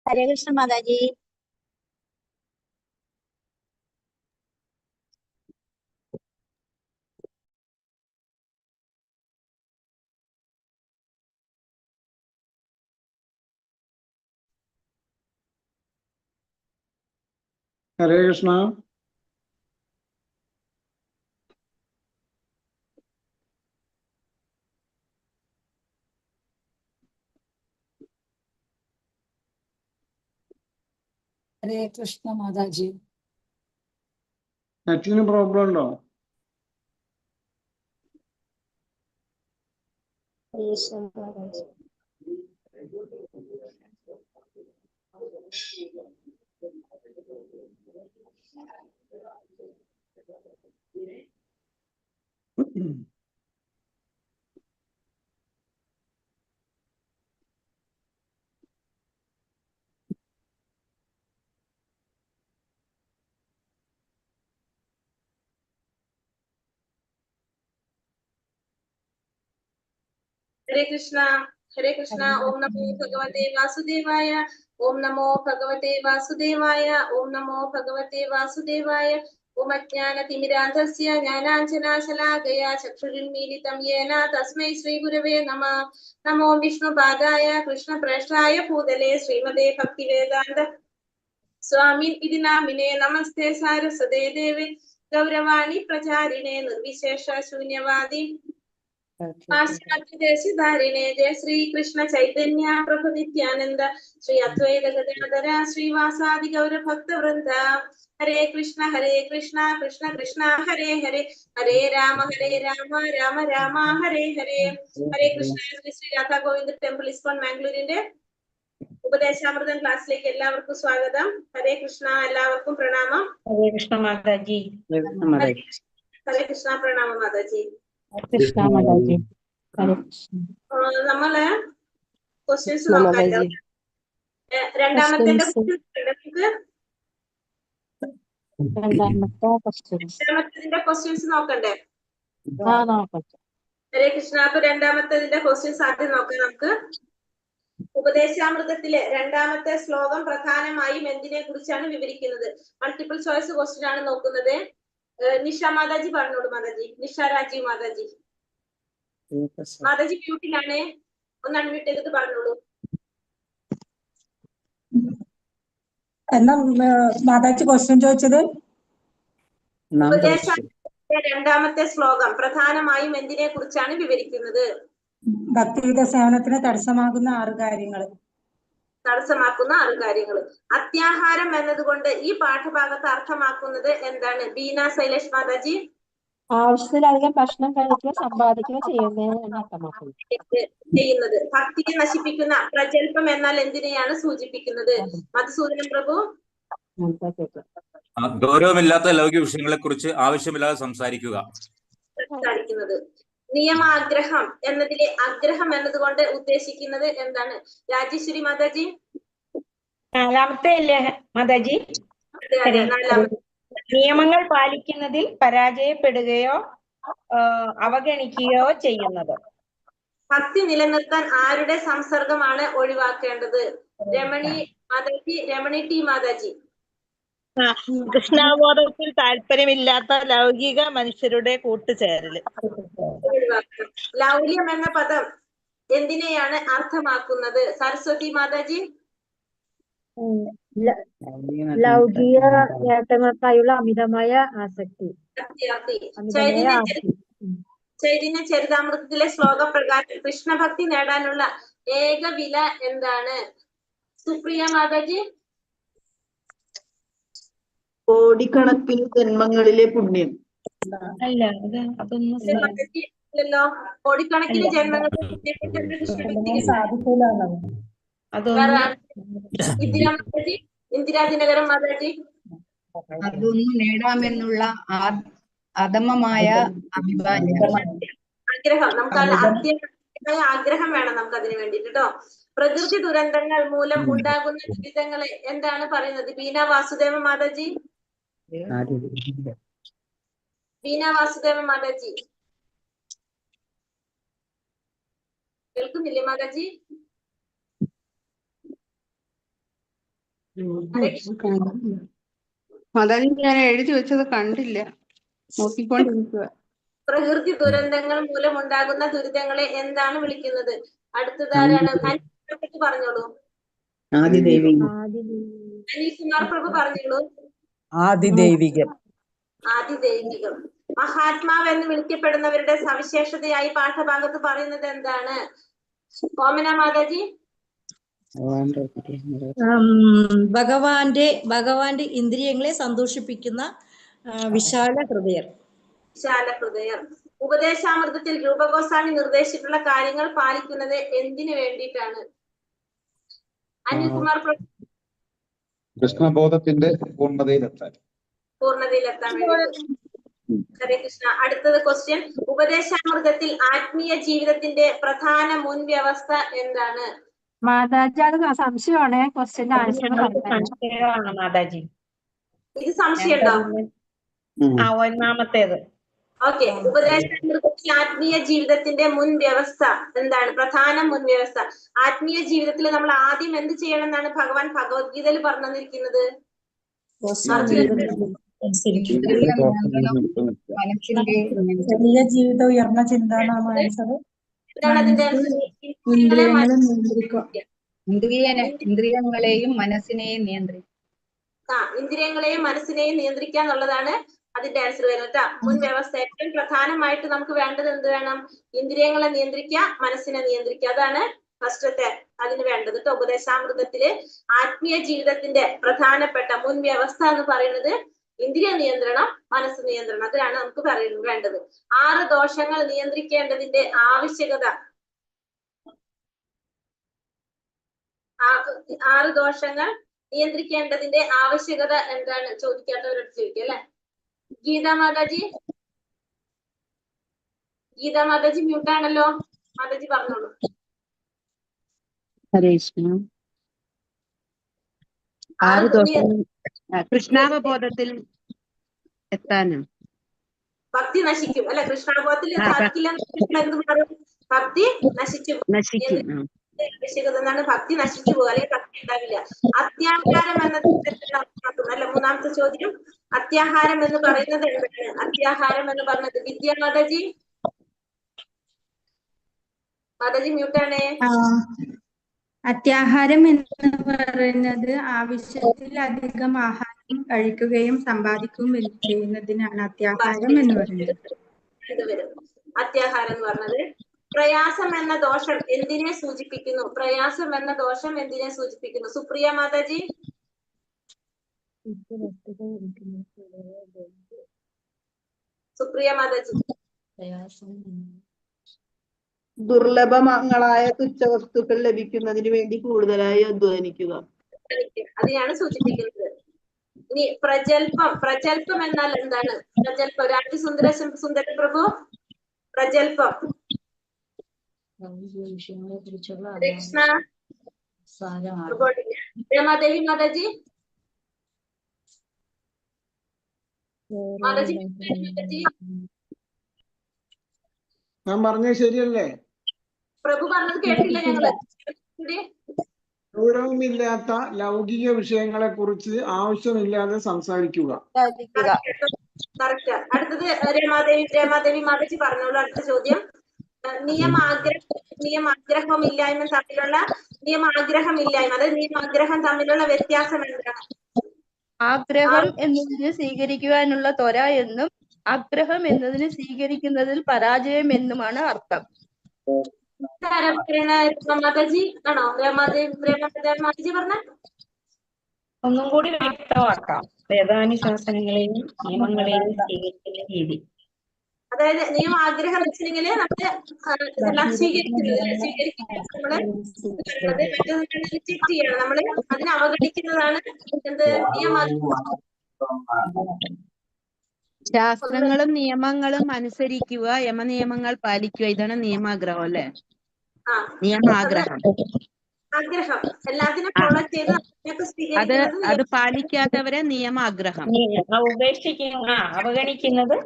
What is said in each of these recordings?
हरे कृष्ण माता जी। हरे कृष्ण। हरे कृष्ण माता जी। നെറ്റിന് പ്രോബ്ലം ഉണ്ടോ? हरे कृष्णा ओम नमो भगवते वासुदेवाय। ओम नमो भगवते वासुदेवाय। ओम नमो भगवते वासुदेवाय। ओम अज्ञानतिमिरान्धस्य ज्ञानाञ्जनाशलाकया चक्षुरुन्मीलितं येन तस्मै श्रीगुरवे नमः। नमो विष्णुपादाय कृष्णप्रेष्ठाय भूतले श्रीमते भक्तिवेदान्त स्वामिन् इति नामिने। नमस्ते सारस्वते देवे गौरवाणी प्रचारिणे निर्विशेष शून्यवादी पाश्चात्यदेशधारिणे। जय श्री कृष्ण चैतन्य प्रभु नित्यानंद श्री अद्वैत गदाधर श्रीवासादि गौर भक्त वृंद। हरे कृष्ण कृष्ण कृष्ण हरे हरे, हरे राम राम राम हरे हरे। हरे कृष्ण। ശ്രീ രാധാ ഗോവിന്ദ് ടെമ്പിൾ ഇസ്കോൺ മാംഗ്ലൂരിന്റെ ഉപദേശാമൃതം ക്ലാസ്സിലേക്ക് എല്ലാവർക്കും സ്വാഗതം. ഹരേ കൃഷ്ണ. എല്ലാവർക്കും പ്രണാമം. हरे कृष्ण माता जी। ഹരേ കൃഷ്ണ. പ്രണാമം മാതാജി. कृष्ण माता जी। നമ്മള് ക്വസ്റ്റ്യൻസ് നോക്കാമല്ലോ. രണ്ടാമത്തെ ക്വസ്റ്റ്യൻസ് നോക്കണ്ടേ? ഹരേ കൃഷ്ണ. അപ്പൊ രണ്ടാമത്തതിന്റെ ക്വസ്റ്റ്യൻസ് ആദ്യം നോക്കാം നമുക്ക്. ഉപദേശാമൃതത്തിലെ രണ്ടാമത്തെ ശ്ലോകം പ്രധാനമായും എന്തിനെ കുറിച്ചാണ് വിവരിക്കുന്നത്? മൾട്ടിപ്പിൾ ചോയ്സ് ക്വസ്റ്റ്യൻ ആണ് നോക്കുന്നത്. നിഷ മാതാജി പറഞ്ഞോളൂ. മാതാജി നിഷ രാജീവ് മാതാജി. മാതാജി മ്യൂട്ടിലാണ്, ഒന്ന് അൺമ്യൂട്ട് ചെയ്തിട്ട് പറഞ്ഞോളൂ. എന്നാ മാതാജി ക്വസ്റ്റ്യൻ ചോദിച്ചത്? രണ്ടാമത്തെ ശ്ലോകം പ്രധാനമായും എന്തിനെ കുറിച്ചാണ് വിവരിക്കുന്നത്? ഭക്തിയുത സേവനത്തിന് തടസ്സമാകുന്ന 6 കാര്യങ്ങൾ. അത്യാഹാരം എന്നതുകൊണ്ട് ഈ പാഠഭാഗത്ത് അർത്ഥമാക്കുന്നത് എന്താണ്? ബീന ശൈലേഷ് മാതാജി. ആവശ്യത്തിലധികം ഭക്ഷണം കഴിക്കുക, സമ്പാദിക്കുക ചെയ്യുന്നത്. ഭക്തിയെ നശിപ്പിക്കുന്ന പ്രജൽപ്പം എന്നാൽ എന്തിനെയാണ് സൂചിപ്പിക്കുന്നത്? മധുസൂദനൻ പ്രഭു. ഗൗരവമില്ലാത്ത ലൗകിക വിഷയങ്ങളെ കുറിച്ച് ആവശ്യമില്ലാതെ സംസാരിക്കുന്നത്. നിയമാഗ്രഹം എന്നതിലെ അഗ്രഹം എന്നതുകൊണ്ട് ഉദ്ദേശിക്കുന്നത് എന്താണ്? രാജേശ്വരി മാതാജി. നാലാമത്തെ അല്ലേ മാതാജി? നിയമങ്ങൾ പാലിക്കുന്നതിൽ പരാജയപ്പെടുകയോ അവഗണിക്കുകയോ ചെയ്യുന്നത്. ഭക്തി നിലനിർത്താൻ ആരുടെ സംസർഗമാണ് ഒഴിവാക്കേണ്ടത്? രമണി മാതാജി. രമണി ടി മാതാജി. കൃഷ്ണാബോധത്തിൽ താല്പര്യമില്ലാത്ത ലൗകിക മനുഷ്യരുടെ കൂട്ടുചേരല്. ലൗല്യം എന്ന പദം എന്തിനെയാണ് അർത്ഥമാക്കുന്നത്? സരസ്വതി മാതാജി. ലൗകിക നേട്ടങ്ങൾക്കായുള്ള അമിതമായ ആസക്തി. ചൈതന്യ ചരിതാമൃതത്തിലെ ശ്ലോകപ്രകാരം കൃഷ്ണഭക്തി നേടാനുള്ള ഏക വില എന്താണ്? സുപ്രിയ മാതാജി. കോടിക്കണക്കിന് ജന്മങ്ങളിലെ പുണ്യം. അല്ല അതൊന്നും ഇല്ലല്ലോ, കോടിക്കണക്കിന് ജന്മങ്ങളിൽ കൃഷ്ണഭക്തി സാധിക്കൂലെന്നോ? ഇന്ദിരാ ദിനകരൻ മാതാജി. അതൊന്നും നേടാമെന്നുള്ള അധമമായ ആഗ്രഹം, നമുക്ക് അത്യന്തമായ ആഗ്രഹം വേണം നമുക്ക് അതിന് വേണ്ടിട്ട് കേട്ടോ. പ്രകൃതി ദുരന്തങ്ങൾ മൂലം ഉണ്ടാകുന്ന ദുരിതങ്ങളെ എന്താണ് പറയുന്നത്? ബീന വാസുദേവ മാതാജി. ബീന വാസുദേവ മാതാജി കേൾക്കുന്നില്ലേ മാതാജി? മാതാജി, ഞാൻ എഴുതി വെച്ചത് കണ്ടില്ല, നോക്കിക്കൊണ്ടിരിക്കുക. പ്രകൃതി ദുരന്തങ്ങൾ മൂലം ഉണ്ടാകുന്ന ദുരിതങ്ങളെ എന്താണ് വിളിക്കുന്നത്? അടുത്തതാരാണ്? അനിൽ പറഞ്ഞോളൂ. അനിൽ കുമാർ പ്രഭു പറഞ്ഞോളൂ. ആദിദൈവികം. ആദിദൈവികം. മഹാത്മാവ് എന്ന് വിളിക്കപ്പെടുന്നവരുടെ സവിശേഷതയായി പാഠഭാഗത്ത് പറയുന്നത് എന്താണ്? ഓമന മാതാജി. ഭഗവാന്റെ ഇന്ദ്രിയങ്ങളെ സന്തോഷിപ്പിക്കുന്ന വിശാല ഹൃദയർ. വിശാല ഹൃദയർ. ഉപദേശാമൃതത്തിൽ രൂപഗോസ്വാമി നിർദ്ദേശിച്ചിട്ടുള്ള കാര്യങ്ങൾ പാലിക്കുന്നത് എന്തിനു വേണ്ടിയിട്ടാണ്? അനിൽകുമാർ പ്രഭു. കൃഷ്ണബോധത്തിന്റെ പൂർണ്ണതയിലെത്താൻ വേണ്ടി. ഹരേ കൃഷ്ണ. അടുത്തത് ക്വസ്റ്റ്യൻ. ഉപദേശാമൃതത്തിൽ ആത്മീയ ജീവിതത്തിന്റെ പ്രധാന മുൻവ്യവസ്ഥ എന്താണ്? മാതാജി, അത് സംശയമാണ്. ക്വസ്റ്റ്യന്റെ ആൻസർ സംശയമാണ് മാതാജി. ഇത് സംശയമുണ്ടോ? ഒന്നാമത്തേത്. ഓക്കെ. ഉപദേശാമൃതത്തിൽ ആത്മീയ ജീവിതത്തിന്റെ മുൻവ്യവസ്ഥ എന്താണ്? പ്രധാന മുൻവ്യവസ്ഥ. ആത്മീയ ജീവിതത്തിൽ നമ്മൾ ആദ്യം എന്ത് ചെയ്യണം എന്നാണ് ഭഗവാൻ ഭഗവത്ഗീതയിൽ പറഞ്ഞു തന്നിരിക്കുന്നത്? ചെറിയ ജീവിതം ഉയർന്ന ചിന്ത എന്നാണ് ആൻസർ. എന്താണ് അതിന്റെ ആൻസർ? ഇന്ദ്രിയങ്ങളെയും മനസ്സിനെയും നിയന്ത്രിക്കുക. ഇന്ദ്രിയങ്ങളെയും മനസ്സിനെയും നിയന്ത്രിക്കുക എന്നുള്ളതാണ് അതിന്റെ ആൻസർ വരുന്നത് കേട്ടോ. മുൻവ്യവസ്ഥ. ഏറ്റവും പ്രധാനമായിട്ട് നമുക്ക് വേണ്ടത് എന്ത് വേണം? ഇന്ദ്രിയങ്ങളെ നിയന്ത്രിക്കുക, മനസ്സിനെ നിയന്ത്രിക്കുക. അതാണ് ഫസ്റ്റത്തെ അതിന് വേണ്ടത് കേട്ടോ. ഉപദേശാമൃതത്തില് ആത്മീയ ജീവിതത്തിന്റെ പ്രധാനപ്പെട്ട മുൻവ്യവസ്ഥ എന്ന് പറയുന്നത് ഇന്ദ്രിയ നിയന്ത്രണം, മനസ്സ് നിയന്ത്രണം. അതിലാണ് നമുക്ക് വേണ്ടത്. 6 ദോഷങ്ങൾ നിയന്ത്രിക്കേണ്ടതിന്റെ ആവശ്യകത. 6 ദോഷങ്ങൾ നിയന്ത്രിക്കേണ്ടതിന്റെ ആവശ്യകത എന്താണ്? ചോദിക്കാത്തവരോട് ചോദിക്കുക അല്ലെ. ഗീതാ മാതാജി. ഗീതാ മാതാജി മ്യൂട്ടാണല്ലോ. മാതാജി പറഞ്ഞോളൂ. കൃഷ്ണാവബോധത്തിൽ എത്താനും. ഭക്തി നശിക്കും അല്ലെ. കൃഷ്ണാവബോധത്തിൽ സാധിക്കില്ല. ഭക്തി നശിക്കും. ആവശ്യകത എന്നാണ്. ഭക്തി നശിച്ചു പോകുക, അല്ലെങ്കിൽ ഭക്തി ഉണ്ടാവില്ല. അത്യാഹാരം എന്നത് അല്ല. 3ാമത്തെ ചോദ്യം. അത്യാഹാരം എന്ന് പറയുന്നത് എന്താണ്? അത്യാഹാരം എന്ന് പറഞ്ഞത് വിദ്യാ മാതാജി. മാതാജി മ്യൂട്ടാണേ. അത്യാഹാരം എന്ന് പറയുന്നത് ആവശ്യത്തിലധികം ആഹാരം കഴിക്കുകയും സമ്പാദിക്കുകയും ചെയ്യുന്നതിനാണ് അത്യാഹാരം എന്ന് പറയുന്നത്. അത്യാഹാരം എന്ന് പറഞ്ഞത്. പ്രയാസം എന്ന ദോഷം എന്തിനെ സൂചിപ്പിക്കുന്നു? പ്രയാസം എന്ന ദോഷം എന്തിനെ സൂചിപ്പിക്കുന്നു? സുപ്രിയ മാതാജി. സുപ്രിയ മാതാജി. ദുർലഭങ്ങളായ തുച്ഛവസ്തുക്കൾ ലഭിക്കുന്നതിന് വേണ്ടി കൂടുതലായി അധ്വാനിക്കുക. അതിനെയാണ് സൂചിപ്പിക്കുന്നത്. ഇനി പ്രജൽപ്പം. പ്രജൽപ്പം എന്നാൽ എന്താണ്? പ്രജൽപ്പം. സുന്ദര പ്രഭു. പ്രജൽപ്പം. കൃഷ്ണ. രമാദേവി മാതാജി. മാതാജി. ഞാൻ പറഞ്ഞത് ശരിയല്ലേ? പ്രഭു പറഞ്ഞത് കേട്ടില്ല ഞങ്ങള്. ഗൗരവമില്ലാത്ത ലൗകിക വിഷയങ്ങളെ കുറിച്ച് ആവശ്യമില്ലാതെ സംസാരിക്കുക. കറക്റ്റ്. അടുത്തത് രമാദേവി മാതാജി പറഞ്ഞോളൂ. അടുത്ത ചോദ്യം. നിയമാഗ്രഹമില്ലായ്മ തമ്മിലുള്ള നിയമാഗ്രഹമില്ലായ്മ അതായത് നിയമാഗ്രഹം തമ്മിലുള്ള വ്യത്യാസം എന്താണ്? ആഗ്രഹം എന്നതിന് സ്വീകരിക്കുവാനുള്ള ത്വര എന്നും ആഗ്രഹം എന്നതിന് സ്വീകരിക്കുന്നതിൽ പരാജയം എന്നുമാണ് അർത്ഥം. രമാദേജി ആണോ? രമാദേജി പറഞ്ഞ ഒന്നും കൂടി വ്യക്തമാക്കാം. വേദാനുശാസനങ്ങളെയും നിയമങ്ങളെയും സ്വീകരിക്കുന്ന രീതി. അതായത് നിയമാഗ്രഹം വെച്ചിട്ടുണ്ടെങ്കിൽ നമ്മള് ഇതെല്ലാം സ്വീകരിക്കുന്നത് നമ്മള് റിജക്ട് ചെയ്യണം. നമ്മള് അതിനെ അവഗണിക്കുന്നതാണ് എന്ത് നിയമാഗ്രഹം. ശാസ്ത്രങ്ങളും നിയമങ്ങളും അനുസരിക്കുക, യമനിയമങ്ങൾ പാലിക്കുക, ഇതാണ് നിയമാഗ്രഹം അല്ലെ? നിയമാഗ്രഹം. ആഗ്രഹം എല്ലാത്തിനും ഫോളോ ചെയ്ത് അത് പാലിക്കാത്തവരെ നിയമാഗ്രഹം. അവഗണിക്കുന്നത്.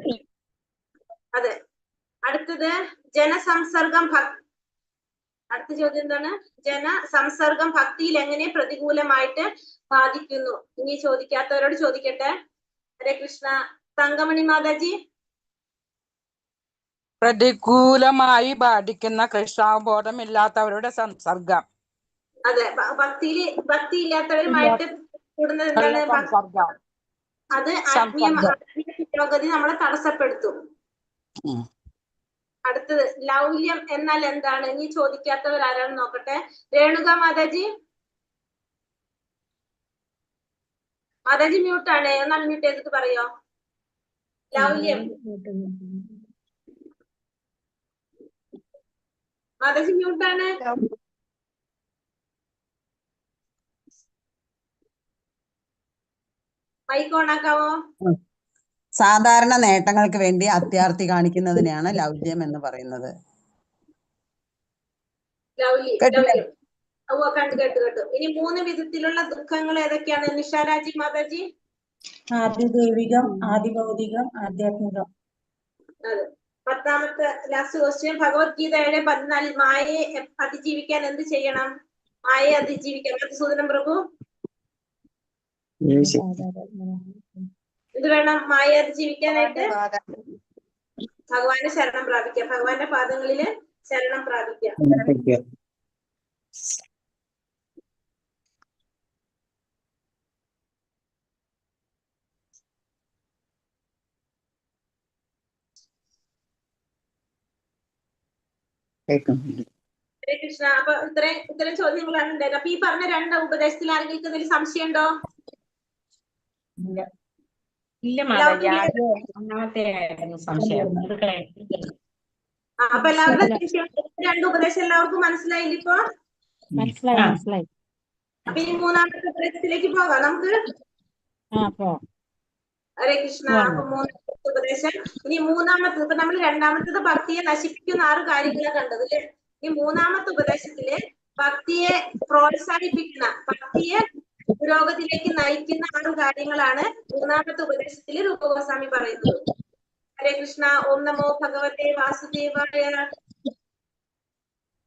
അതെ. അടുത്തത് ജനസംസർഗം. അടുത്ത ചോദ്യം എന്താണ്? ജനസംസർഗം ഭക്തിയിൽ എങ്ങനെ പ്രതികൂലമായിട്ട് ബാധിക്കുന്നു? ഇനി ചോദിക്കാത്തവരോട് ചോദിക്കട്ടെ. ഹരേ കൃഷ്ണ. തങ്കമണി മാതാജി. പ്രതികൂലമായി ബാധിക്കുന്ന കൃഷ്ണാവബോധമില്ലാത്തവരുടെ സംസർഗം. അതെ, ഭക്തി ഇല്ലാത്തവരുമായിട്ട് കൂടുന്നത് എന്താണ്? അത് ആത്മീയ പുരോഗതി നമ്മളെ തടസ്സപ്പെടുത്തും. അടുത്തത് ലൗല്യം എന്നാൽ എന്താണ്? ഇനി ചോദിക്കാത്തവർ ആരാണെന്ന് നോക്കട്ടെ. രേണുക മാതാജി. മാതാജി മ്യൂട്ടാണ്, ഒന്ന് അൺമ്യൂട്ട് ചെയ്തിട്ട് പറയോ. ലൗല്യം. മാതാജി മ്യൂട്ടാണ്. മൈക്ക് ഓണാക്കാവോ? സാധാരണ നേട്ടങ്ങൾക്ക് വേണ്ടി അത്യാർത്തി കാണിക്കുന്നതിനെയാണ് ലൗല്യം എന്ന് പറയുന്നത്. ലൗല്യം. കേട്ടു. ഇനി 3 വിധത്തിലുള്ള ദുഃഖങ്ങൾ ഏതൊക്കെയാണ്? നിഷാരാജി മാതാജി. ആദിദൈവികം, ആദിഭൗതികം, ആധ്യാത്മികം. അതെ. 10ാമത്തെ ലാസ്റ്റ് ക്വസ്റ്റ്യൻ. ഭഗവത്ഗീതയുടെ 14 മായയെ അതിജീവിക്കാൻ എന്ത് ചെയ്യണം? മായയെ അതിജീവിക്കാൻ മധുസൂദനം പ്രഭു ഇത് വേണം. മായയെ അതിജീവിക്കാനായിട്ട് ഭഗവാന്റെ ശരണം പ്രാപിക്കുക, ഭഗവാന്റെ പാദങ്ങളില് ശരണം പ്രാപിക്കുക. ഹരേ കൃഷ്ണ. അപ്പൊ ഇത്തരം ചോദ്യങ്ങളാണ് ഉണ്ടായത്. അപ്പൊ ഈ പറഞ്ഞ 2 ഉപദേശത്തിൽ ആരെങ്കിലും എന്തെങ്കിലും സംശയം ഉണ്ടോ? ഇല്ല മാതാജി, ഒന്നാമത്തെ സംശയം. അപ്പൊ എല്ലാവരുടെ 2 ഉപദേശം എല്ലാവർക്കും മനസ്സിലായില്ല ഇപ്പൊ? മനസ്സിലായി. അപ്പൊ ഇനി 3ാമത്തെ ഉപദേശത്തിലേക്ക് പോകാം നമുക്ക്. ഹരേ കൃഷ്ണ. അപ്പൊ 3ാമത്തെ ഉപദേശം. ഇനി 3ാമത്തത്, ഇപ്പൊ നമ്മൾ 2ാമത്തത് ഭക്തിയെ നശിപ്പിക്കുന്ന 6 കാര്യങ്ങളാണ് കണ്ടത് അല്ലെ? ഈ 3ാമത്തെ ഉപദേശത്തില് ഭക്തിയെ പ്രോത്സാഹിപ്പിക്കുന്ന, ഭക്തിയെ പുരോഗതിയിലേക്ക് നയിക്കുന്ന 6 കാര്യങ്ങളാണ് 3ാമത്തെ ഉപദേശത്തില് രൂപഗോസ്വാമി പറയുന്നത്. ഹരേ കൃഷ്ണ. ഓം നമോ ഭഗവതേ വാസുദേവായ.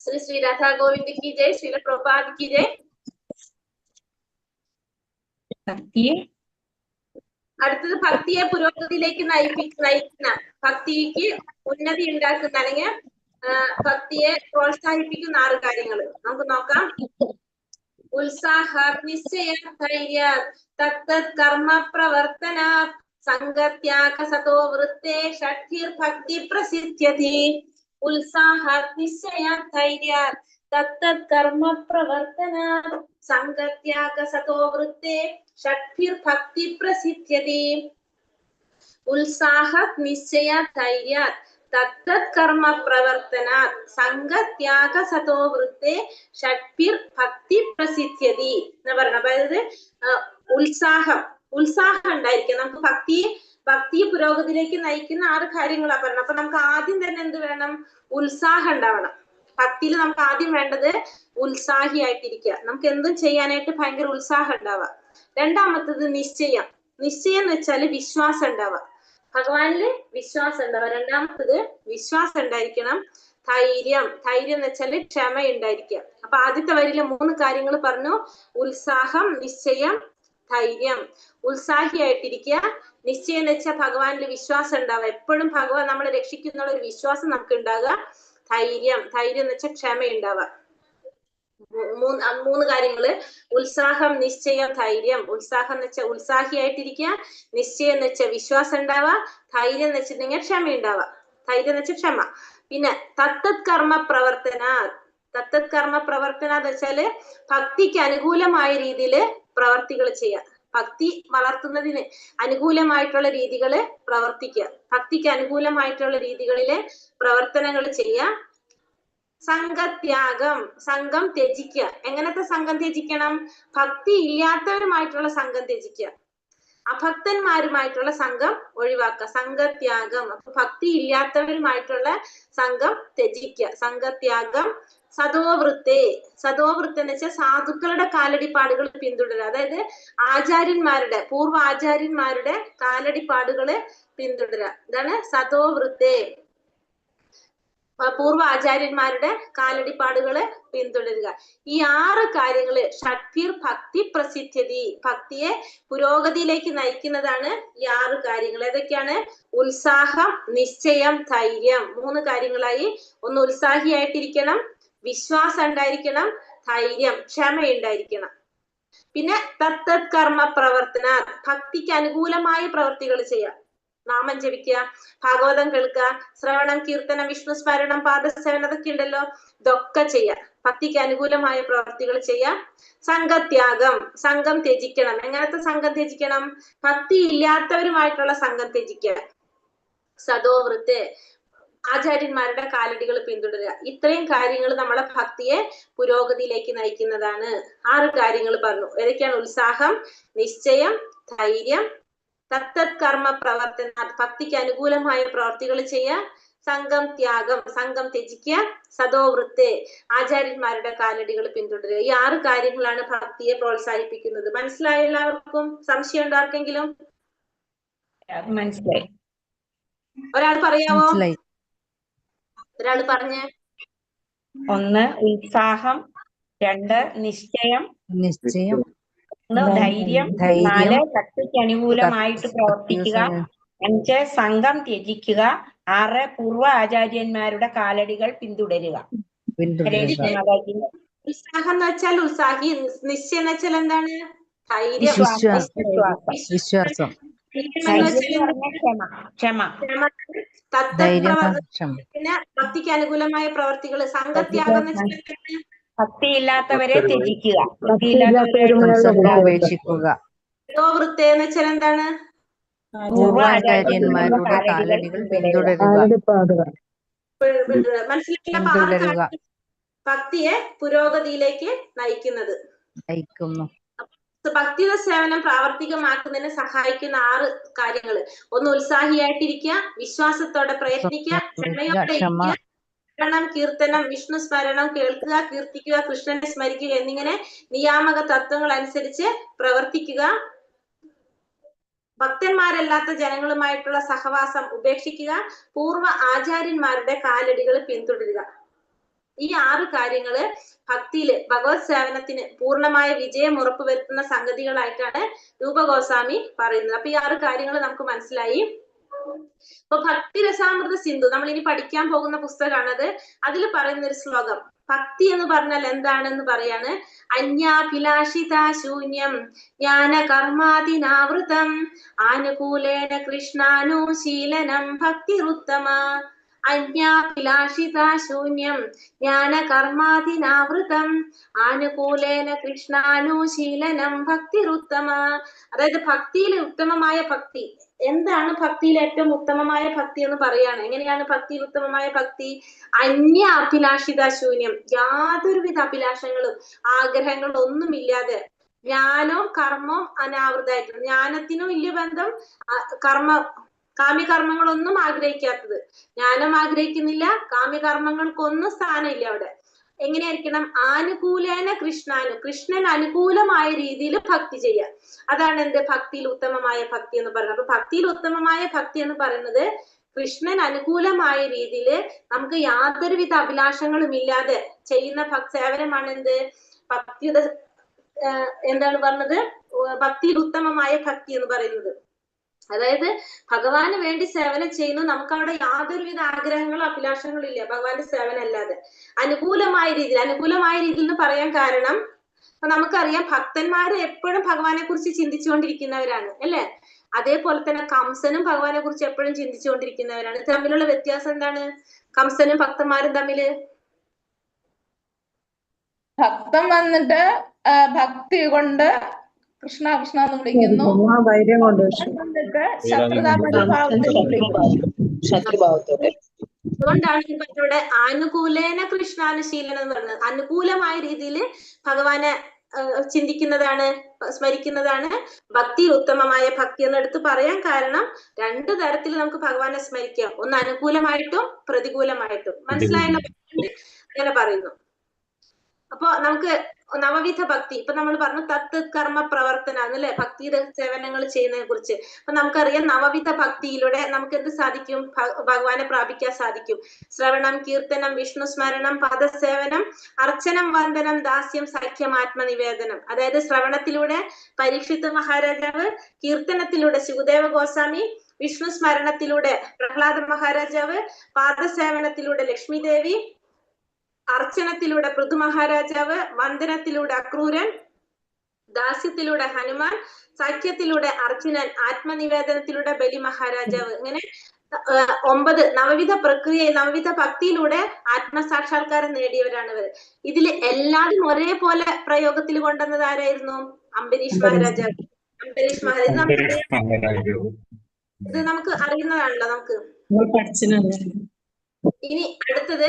ശ്രീ രാധാ ഗോവിന്ദ് കി ജയ്. ശ്രീല പ്രഭുപാദ് കി ജയ്. അടുത്തത് ഭക്തിയെ പുരോഗതിയിലേക്ക് നയിക്കുന്ന, ഭക്തിക്ക് ഉന്നതി ഉണ്ടാക്കുന്ന അല്ലെങ്കിൽ ഭക്തിയെ പ്രോത്സാഹിപ്പിക്കുന്ന 6 കാര്യങ്ങൾ നമുക്ക് നോക്കാം. ഉത്സാഹ നിശ്ചയ ധൈര്യ തത്തത് കർമ്മ പ്രവർത്തന സംഗത്യാഗ സതോ വൃത്തേ ഷഡ്ഭിർ ഭക്തി പ്രസിദ്ധ്യതി. ഉത്സാഹ നിശ്ചയ ധൈര്യ തത്തത് കർമ്മ പ്രവർത്തന സംഗത്യാഗ സതോ വൃത്തേ ഷഡ്ഭിർ ഭക്തി പ്രസിദ്ധ്യതി. ഉത്സാഹ നിശ്ചയ ധൈര്യ തത്തത് കർമ്മ പ്രവർത്തന സംഗത്യാഗ സതോ വൃത്തേ ഷഡ്ഭിർ ഭക്തി പ്രസിദ്ധ്യതി എന്ന് പറയണം. അതായത് ഉത്സാഹം ഉണ്ടായിരിക്കും. നമുക്ക് ഭക്തിയെ പുരോഗതിയിലേക്ക് നയിക്കുന്ന 6 കാര്യങ്ങളാണ് പറഞ്ഞത്. അപ്പൊ നമുക്ക് ആദ്യം തന്നെ എന്ത് വേണം? ഉത്സാഹം ഉണ്ടാവണം. ഭക്തിയിൽ നമുക്ക് ആദ്യം വേണ്ടത് ഉത്സാഹിയായിട്ടിരിക്കുക. നമുക്ക് എന്തും ചെയ്യാനായിട്ട് ഭയങ്കര ഉത്സാഹം ഉണ്ടാവുക. 2ാമത്തത് നിശ്ചയം. നിശ്ചയം എന്ന് വെച്ചാല് വിശ്വാസം ഉണ്ടാവുക, ഭഗവാനില് വിശ്വാസം ഉണ്ടാവുക. 2ാമത്തത് വിശ്വാസം ഉണ്ടായിരിക്കണം. ധൈര്യം എന്ന് വെച്ചാല് ക്ഷമ ഉണ്ടായിരിക്കുക. അപ്പൊ ആദ്യത്തെ വരിയില് 3 കാര്യങ്ങൾ പറഞ്ഞു. ഉത്സാഹം, നിശ്ചയം, ധൈര്യം. ഉത്സാഹിയായിട്ടിരിക്കുക. നിശ്ചയം എന്ന് വെച്ചാൽ ഭഗവാനിൽ വിശ്വാസം ഉണ്ടാവുക, എപ്പോഴും ഭഗവാൻ നമ്മളെ രക്ഷിക്കുന്ന ഒരു വിശ്വാസം നമുക്ക് ഉണ്ടാകുക. ധൈര്യം എന്ന് വെച്ചാൽ ക്ഷമയുണ്ടാവുക. മൂന്ന് കാര്യങ്ങള്: ഉത്സാഹം, നിശ്ചയം, ധൈര്യം. ഉത്സാഹം എന്ന് വെച്ചാൽ ഉത്സാഹിയായിട്ടിരിക്കുക, നിശ്ചയം എന്ന് വെച്ചാൽ വിശ്വാസം ഉണ്ടാവുക, ധൈര്യം എന്ന് വെച്ചിട്ടുണ്ടെങ്കിൽ ക്ഷമ ഉണ്ടാവുക. ധൈര്യം എന്ന് വെച്ചാൽ ക്ഷമ. പിന്നെ തത്തത് കർമ്മ പ്രവർത്തന എന്ന് വെച്ചാല് ഭക്തിക്ക് അനുകൂലമായ രീതിയിൽ പ്രവർത്തികൾ ചെയ്യുക. ഭക്തി വളർത്തുന്നതിന് അനുകൂലമായിട്ടുള്ള രീതികള് പ്രവർത്തിക്കുക. ഭക്തിക്ക് അനുകൂലമായിട്ടുള്ള രീതികളില് പ്രവർത്തനങ്ങൾ ചെയ്യുക. സംഘത്യാഗം, സംഘം ത്യജിക്കുക. എങ്ങനത്തെ സംഘം ത്യജിക്കണം? ഭക്തി ഇല്ലാത്തവരുമായിട്ടുള്ള സംഘം ത്യജിക്കുക, അഭക്തന്മാരുമായിട്ടുള്ള സംഘം ഒഴിവാക്കുക. സംഘത്യാഗം. അപ്പൊ ഭക്തി ഇല്ലാത്തവരുമായിട്ടുള്ള സംഘം ത്യജിക്കുക, സംഘത്യാഗം. സതോവൃത്തെ എന്ന് വെച്ചാൽ സാധുക്കളുടെ കാലടിപ്പാടുകൾ പിന്തുടരുക. അതായത് ആചാര്യന്മാരുടെ, പൂർവ്വ ആചാര്യന്മാരുടെ കാലടിപ്പാടുകള് പിന്തുടരുക. ഇതാണ് സതോവൃത്തെ. പൂർവ്വ ആചാര്യന്മാരുടെ കാലടിപ്പാടുകള് പിന്തുടരുക. ഈ 6 കാര്യങ്ങള് ഷഡ്ഭിർ ഭക്തി പ്രസിദ്ധ്യതി, ഭക്തിയെ പുരോഗതിയിലേക്ക് നയിക്കുന്നതാണ് ഈ 6 കാര്യങ്ങൾ. ഏതൊക്കെയാണ്? ഉത്സാഹം, നിശ്ചയം, ധൈര്യം. 3 കാര്യങ്ങളായി. ഒന്ന് ഉത്സാഹിയായിട്ടിരിക്കണം, വിശ്വാസം ഉണ്ടായിരിക്കണം, ധൈര്യം, ക്ഷമയുണ്ടായിരിക്കണം. പിന്നെ തത്തത് കർമ്മ പ്രവർത്തന, ഭക്തിക്ക് അനുകൂലമായ പ്രവർത്തികൾ ചെയ്യാം. നാമം ജപിക്കുക, ഭാഗവതം കേൾക്കുക, ശ്രവണം, കീർത്തനം, വിഷ്ണു സ്മരണം, പാദസേവനം, അതൊക്കെ ഉണ്ടല്ലോ. ഇതൊക്കെ ചെയ്യാം. ഭക്തിക്ക് അനുകൂലമായ പ്രവർത്തികൾ ചെയ്യാം. സംഘത്യാഗം, സംഘം ത്യജിക്കണം. എങ്ങനത്തെ സംഘം ത്യജിക്കണം? ഭക്തി ഇല്ലാത്തവരുമായിട്ടുള്ള സംഘം ത്യജിക്കുക. സതോവൃത്തെ, ആചാര്യന്മാരുടെ കാലടികൾ പിന്തുടരുക. ഇത്രയും കാര്യങ്ങൾ നമ്മളെ ഭക്തിയെ പുരോഗതിയിലേക്ക് നയിക്കുന്നതാണ്. 6 കാര്യങ്ങൾ പറഞ്ഞു. ഏതൊക്കെയാണ്? ഉത്സാഹം, നിശ്ചയം, ധൈര്യം, തത്തത് കർമ്മ പ്രവർത്തന, ഭക്തിക്ക് അനുകൂലമായ പ്രവർത്തികൾ ചെയ്യുക, സംഘം ത്യാഗം, സംഘം ത്യജിക്കുക, സതോവൃത്തെ, ആചാര്യന്മാരുടെ കാലടികൾ പിന്തുടരുക. ഈ 6 കാര്യങ്ങളാണ് ഭക്തിയെ പ്രോത്സാഹിപ്പിക്കുന്നത്. മനസ്സിലായ എല്ലാവർക്കും? സംശയം ഉണ്ടോ ആർക്കെങ്കിലും? മനസ്സിലായി. ഒരാൾ പറയാവോ? ഒരാൾ പറഞ്ഞേ. 1 ഉത്സാഹം, 2 നിശ്ചയം, 3 ധൈര്യം, 4 ഭക്തിക്ക് അനുകൂലമായിട്ട് പ്രവർത്തിക്കുക, 5 സംഘം ത്യജിക്കുക, 6 പൂർവ്വ ആചാര്യന്മാരുടെ കാലടികൾ പിന്തുടരുക. ഉത്സാഹം എന്ന് വെച്ചാൽ ഉത്സാഹി, നിശ്ചയം എന്ന് വെച്ചാൽ എന്താണ്? ധൈര്യം, വിശ്വാസം, ക്ഷമ. പിന്നെ ഭക്തിക്ക് അനുകൂലമായ പ്രവർത്തികൾ. സംഘത്യാഗം എന്ന് വെച്ചാൽ ഭക്തിയില്ലാത്തവരെ ത്യജിക്കുക, ഉപേക്ഷിക്കുക. സതോവൃത്തെ എന്ന് വെച്ചാൽ എന്താണ്? പൂർവാചാര്യന്മാരുടെ കാലടികൾ പിന്തുടരുക. മനസ്സിലാക്കിയ ഭക്തിയെ പുരോഗതിയിലേക്ക് നയിക്കുന്നു. ഭക്തിയുടെ സേവനം പ്രാവർത്തികമാക്കുന്നതിന് സഹായിക്കുന്ന 6 കാര്യങ്ങൾ. 1 ഉത്സാഹിയായിട്ടിരിക്കുക, വിശ്വാസത്തോടെ പ്രയത്നിക്കുക, ക്ഷമയോടെ ഇരിക്കുക, ശ്രവണം, കീർത്തനം, വിഷ്ണു സ്മരണം കേൾക്കുക, കീർത്തിക്കുക, കൃഷ്ണനെ സ്മരിക്കുക എന്നിങ്ങനെ നിയാമക തത്വങ്ങൾ അനുസരിച്ച് പ്രവർത്തിക്കുക. ഭക്തന്മാരല്ലാത്ത ജനങ്ങളുമായിട്ടുള്ള സഹവാസം ഉപേക്ഷിക്കുക, പൂർവ്വ ആചാര്യന്മാരുടെ കാലടികൾ പിന്തുടരുക. ഈ 6 കാര്യങ്ങള് ഭക്തിയില്, ഭഗവത് സേവനത്തിന് പൂർണ്ണമായ വിജയം ഉറപ്പുവരുത്തുന്ന സംഗതികളായിട്ടാണ് രൂപഗോസ്വാമി പറയുന്നത്. അപ്പൊ ഈ 6 കാര്യങ്ങൾ നമുക്ക് മനസ്സിലായി. അപ്പൊ ഭക്തി രസാമൃത സിന്ധു നമ്മൾ ഇനി പഠിക്കാൻ പോകുന്ന പുസ്തകമാണത്. അതിൽ പറയുന്ന ഒരു ശ്ലോകം, ഭക്തി എന്ന് പറഞ്ഞാൽ എന്താണെന്ന് പറയാണ്. അന്യാഭിലാഷിതാ ശൂന്യം ജ്ഞാന കർമാതിനാവൃതം ആനുകൂലേന കൃഷ്ണാനുശീലനം ഭക്തിരുത്തമ. അന്യാഭിലാഷിതാ ശൂന്യം ജ്ഞാന കർമാതിനാവൃതം ആനുകൂലേന കൃഷ്ണാനുശീലനം ഭക്തിരുത്തമ. അതായത് ഭക്തിയിലെ ഉത്തമമായ ഭക്തി. എന്താണ് ഭക്തിയിൽ ഏറ്റവും ഉത്തമമായ ഭക്തി എന്ന് പറയാണ്. എങ്ങനെയാണ് ഭക്തിയിൽ ഉത്തമമായ ഭക്തി? അന്യ അഭിലാഷിത ശൂന്യം, യാതൊരുവിധ അഭിലാഷങ്ങളും ആഗ്രഹങ്ങളും ഒന്നുമില്ലാതെ, ജ്ഞാനവും കർമ്മവും അനാവൃതമായിട്ട്, ജ്ഞാനത്തിനും വലിയ ബന്ധം, കാമ്യകർമ്മങ്ങളൊന്നും ആഗ്രഹിക്കാത്തത്. ജ്ഞാനം ആഗ്രഹിക്കുന്നില്ല, കാമ്യകർമ്മങ്ങൾക്കൊന്നും സ്ഥാനമില്ല അവിടെ. എങ്ങനെയായിരിക്കണം? ആനുകൂലേന കൃഷ്ണൻ അനുകൂലമായ രീതിയിൽ ഭക്തി ചെയ്യുക. അതാണ് എന്ത് ഭക്തിയിൽ ഉത്തമമായ ഭക്തി എന്ന് പറയുന്നത്. അപ്പൊ ഭക്തിയിൽ ഉത്തമമായ ഭക്തി എന്ന് പറയുന്നത് കൃഷ്ണൻ അനുകൂലമായ രീതിയിൽ നമുക്ക് യാതൊരുവിധ അഭിലാഷങ്ങളും ഇല്ലാതെ ചെയ്യുന്ന സേവനമാണ് എന്ത് ഭക്തിയുടെ എന്താണ് പറഞ്ഞത്? ഭക്തിയിൽ ഉത്തമമായ ഭക്തി എന്ന് പറയുന്നത്. അതായത് ഭഗവാന് വേണ്ടി സേവനം ചെയ്യുന്നു, നമുക്ക് അവിടെ യാതൊരുവിധ ആഗ്രഹങ്ങളോ അഭിലാഷങ്ങളോ ഇല്ല ഭഗവാന്റെ സേവനം അല്ലാതെ. അനുകൂലമായ രീതിയിൽ എന്ന് പറയാൻ കാരണം അപ്പൊ നമുക്കറിയാം ഭക്തന്മാര് എപ്പോഴും ഭഗവാനെ കുറിച്ച് ചിന്തിച്ചുകൊണ്ടിരിക്കുന്നവരാണ് അല്ലെ. അതേപോലെ തന്നെ കംസനും ഭഗവാനെ കുറിച്ച് എപ്പോഴും ചിന്തിച്ചുകൊണ്ടിരിക്കുന്നവരാണ്. തമ്മിലുള്ള വ്യത്യാസം എന്താണ് കംസനും ഭക്തന്മാരും തമ്മില്? ഭക്തൻ വന്നിട്ട് ഭക്തി കൊണ്ട് കൃഷ്ണ കൃഷ്ണ എന്ന് വിളിക്കുന്നു. വൈര്യം കൊണ്ട് വന്നിട്ട് ശത്രുതാപരഭാവത്തിൽ ശത്രുഭാവത്തോടെ. അതുകൊണ്ടാണ് ഇവിടെ അനുകൂലേന കൃഷ്ണാനുശീലനം എന്ന് പറയുന്നത്. അനുകൂലമായ രീതിയിൽ ഭഗവാനെ ചിന്തിക്കുന്നതാണ്, സ്മരിക്കുന്നതാണ് ഭക്തി, ഉത്തമമായ ഭക്തി എന്നെടുത്ത് പറയാൻ കാരണം രണ്ടു തരത്തിൽ നമുക്ക് ഭഗവാനെ സ്മരിക്കാം. ഒന്ന് അനുകൂലമായിട്ടും പ്രതികൂലമായിട്ടും. മനസ്സിലായല്ലോ? അങ്ങനെ പറയുന്നു. അപ്പൊ നമുക്ക് നവവിധ ഭക്തി, ഇപ്പൊ നമ്മൾ പറഞ്ഞു തത്ത് കർമ്മ പ്രവർത്തന എന്നല്ലേ ഭക്തിയുടെ സേവനങ്ങൾ ചെയ്യുന്നതിനെ കുറിച്ച്. അപ്പൊ നമുക്കറിയാം നവവിധ ഭക്തിയിലൂടെ നമുക്ക് എന്ത് സാധിക്കും? ഭഗവാനെ പ്രാപിക്കാൻ സാധിക്കും. ശ്രവണം, കീർത്തനം, വിഷ്ണു സ്മരണം, പദസേവനം, അർച്ചനം, വന്ദനം, ദാസ്യം, സഖ്യം, ആത്മനിവേദനം. അതായത് ശ്രവണത്തിലൂടെ പരീക്ഷിത് മഹാരാജാവ്, കീർത്തനത്തിലൂടെ ശുകദേവ ഗോസ്വാമി, വിഷ്ണു സ്മരണത്തിലൂടെ പ്രഹ്ലാദ മഹാരാജാവ്, പാദസേവനത്തിലൂടെ ലക്ഷ്മി ദേവി, അർച്ചനത്തിലൂടെ പൃഥു മഹാരാജാവ്, വന്ദനത്തിലൂടെ അക്രൂരൻ, ദാസ്യത്തിലൂടെ ഹനുമാൻ, സഖ്യത്തിലൂടെ അർജുനൻ, ആത്മനിവേദനത്തിലൂടെ ബലി മഹാരാജാവ്. ഇങ്ങനെ 9 നവവിധ പ്രക്രിയ, നവവിധ ഭക്തിയിലൂടെ ആത്മസാക്ഷാത്കാരം നേടിയവരാണ് ഇവർ. ഇതിൽ എല്ലാവരും ഒരേപോലെ പ്രയോഗത്തിൽ കൊണ്ടുവന്നത് ആരായിരുന്നു? അംബരീഷ് മഹാരാജാവ്. അംബരീഷ് മഹാരാജ് ഇത് നമുക്ക് അറിയുന്നതാണല്ലോ. നമുക്ക് ഇനി അടുത്തത്